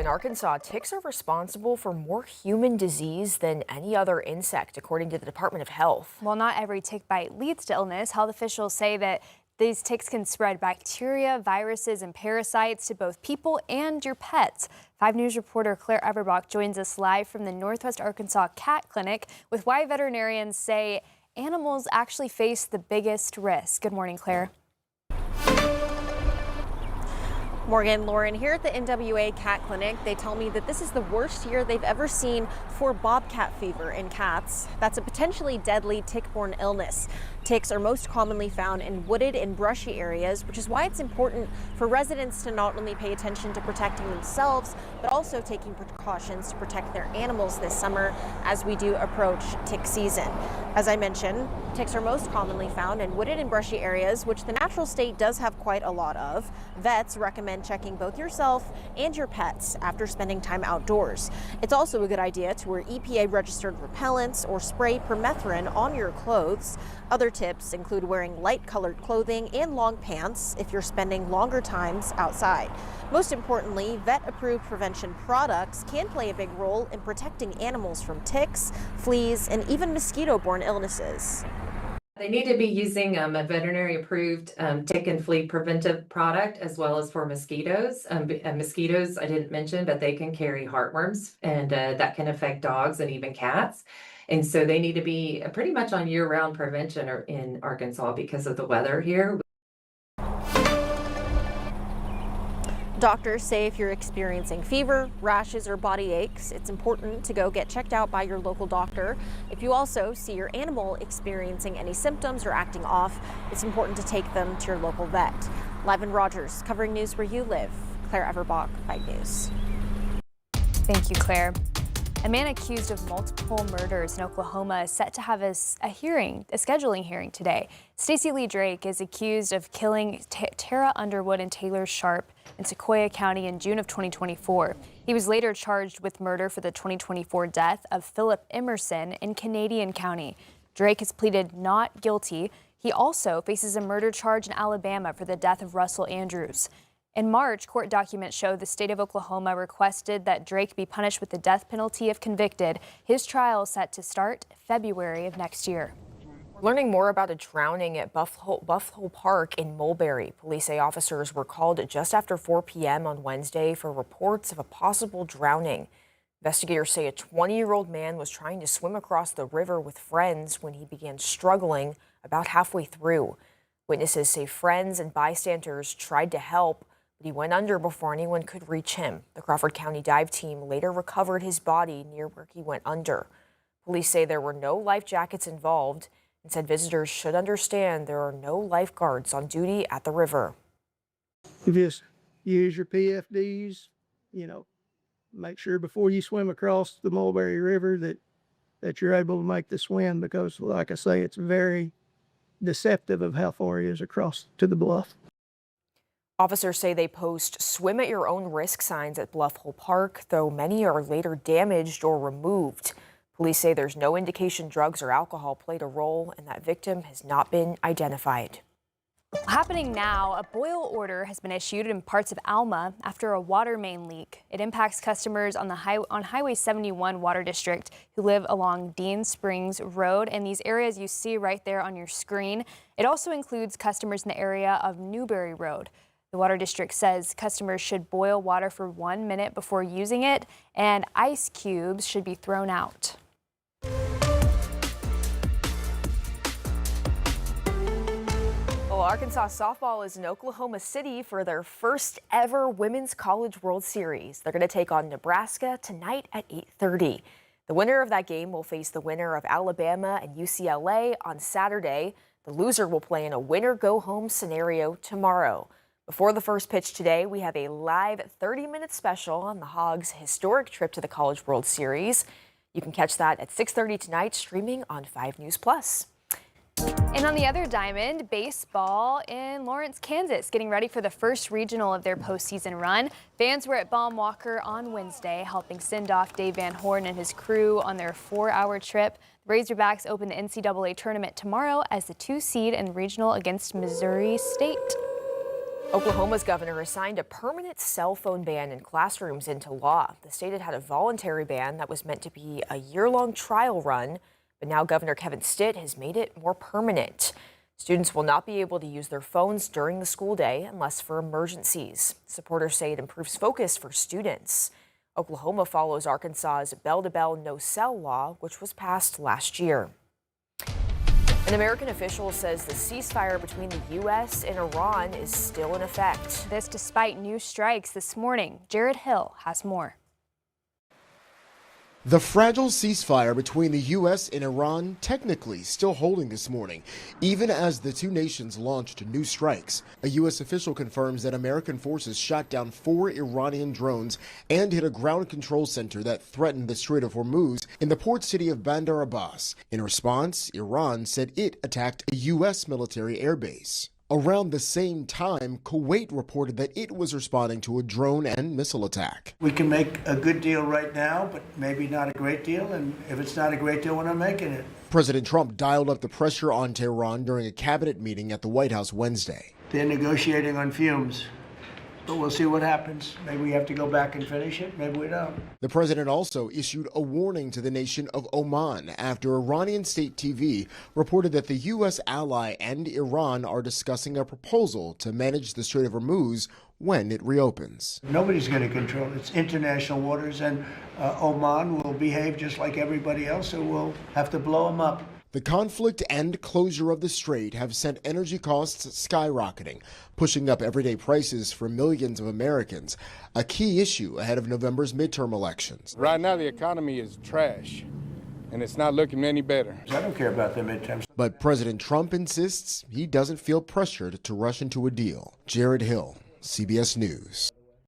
In Arkansas, ticks are responsible for more human disease than any other insect, according to the Department of Health. While not every tick bite leads to illness, health officials say that these ticks can spread bacteria, viruses, and parasites to both people and your pets. 5 News reporter Claire Everbach joins us live from the Northwest Arkansas Cat Clinic with why veterinarians say animals actually face the biggest risk. Good morning, Claire. Morgan, Lauren, here at the NWA Cat Clinic, they tell me that this is the worst year they've ever seen for bobcat fever in cats. That's a potentially deadly tick-borne illness. Ticks are most commonly found in wooded and brushy areas, which is why it's important for residents to not only pay attention to protecting themselves, but also taking precautions to protect their animals this summer as we do approach tick season. As I mentioned, ticks are most commonly found in wooded and brushy areas, which the natural state does have quite a lot of. Vets recommend checking both yourself and your pets after spending time outdoors. It's also a good idea to wear EPA-registered repellents or spray permethrin on your clothes. Other tips include wearing light-colored clothing and long pants if you're spending longer times outside. Most importantly, vet-approved prevention products can play a big role in protecting animals from ticks, fleas, and even mosquito-borne illnesses. They need to be using a veterinary-approved tick and flea preventive product, as well as for mosquitoes. Mosquitoes, I didn't mention, but they can carry heartworms, and that can affect dogs and even cats. And so they need to be pretty much on year-round prevention in Arkansas because of the weather here. Doctors say if you're experiencing fever, rashes, or body aches, it's important to go get checked out by your local doctor. If you also see your animal experiencing any symptoms or acting off, it's important to take them to your local vet. Live in Rogers, covering news where you live, Claire Everbach, 5 News. Thank you, Claire. A man accused of multiple murders in Oklahoma is set to have a scheduling hearing today. Stacey Lee Drake is accused of killing Tara Underwood and Taylor Sharp in Sequoia County in June of 2024. He was later charged with murder for the 2024 death of Philip Emerson in Canadian County. Drake has pleaded not guilty. He also faces a murder charge in Alabama for the death of Russell Andrews. In March, court documents show the state of Oklahoma requested that Drake be punished with the death penalty if convicted. His trial is set to start February of next year. Learning more about a drowning at Buffalo Park in Mulberry. Police say officers were called just after 4 p.m. on Wednesday for reports of a possible drowning. Investigators say a 20-year-old man was trying to swim across the river with friends when he began struggling about halfway through. Witnesses say friends and bystanders tried to help, but he went under before anyone could reach him. The Crawford County dive team later recovered his body near where he went under. Police say there were no life jackets involved and said visitors should understand there are no lifeguards on duty at the river. You just use your PFDs, make sure before you swim across the Mulberry River that you're able to make the swim, because like I say, it's very deceptive of how far he is across to the bluff. Officers say they post swim at your own risk signs at Bluff Hole Park, though many are later damaged or removed. Police say there's no indication drugs or alcohol played a role and that victim has not been identified. Happening now, a boil order has been issued in parts of Alma after a water main leak. It impacts customers on Highway 71 Water District who live along Dean Springs Road and these areas you see right there on your screen. It also includes customers in the area of Newberry Road. The Water District says customers should boil water for 1 minute before using it, and ice cubes should be thrown out. Well, Arkansas softball is in Oklahoma City for their first ever Women's College World Series. They're going to take on Nebraska tonight at 8:30. The winner of that game will face the winner of Alabama and UCLA on Saturday. The loser will play in a winner-go-home scenario tomorrow. Before the first pitch today, we have a live 30-minute special on the Hogs' historic trip to the College World Series. You can catch that at 6:30 tonight, streaming on 5 News Plus. And on the other diamond, baseball in Lawrence, Kansas, getting ready for the first regional of their postseason run. Fans were at Baum Walker on Wednesday, helping send off Dave Van Horn and his crew on their 4-hour trip. The Razorbacks open the NCAA tournament tomorrow as the 2 seed in regional against Missouri State. Oklahoma's governor has signed a permanent cell phone ban in classrooms into law. The state had a voluntary ban that was meant to be a year-long trial run, but now Governor Kevin Stitt has made it more permanent. Students will not be able to use their phones during the school day unless for emergencies. Supporters say it improves focus for students. Oklahoma follows Arkansas's bell-to-bell no-cell law, which was passed last year. An American official says the ceasefire between the U.S. and Iran is still in effect. This despite new strikes this morning. Jared Hill has more. The fragile ceasefire between the U.S. and Iran technically still holding this morning, even as the two nations launched new strikes. A U.S. official confirms that American forces shot down 4 Iranian drones and hit a ground control center that threatened the Strait of Hormuz in the port city of Bandar Abbas. In response, Iran said it attacked a U.S. military airbase. Around the same time, Kuwait reported that it was responding to a drone and missile attack. We can make a good deal right now, but maybe not a great deal, and if it's not a great deal, we're not making it. President Trump dialed up the pressure on Tehran during a cabinet meeting at the White House Wednesday. They're negotiating on fumes, but we'll see what happens. Maybe we have to go back and finish it, maybe we don't. The president also issued a warning to the nation of Oman after Iranian state TV reported that the U.S. ally and Iran are discussing a proposal to manage the Strait of Hormuz when it reopens. Nobody's going to control it. It's international waters, and Oman will behave just like everybody else, so we'll have to blow them up. The conflict and closure of the strait have sent energy costs skyrocketing, pushing up everyday prices for millions of Americans, a key issue ahead of November's midterm elections. Right now, the economy is trash, and it's not looking any better. I don't care about the midterms. But President Trump insists he doesn't feel pressured to rush into a deal. Jared Hill, CBS News.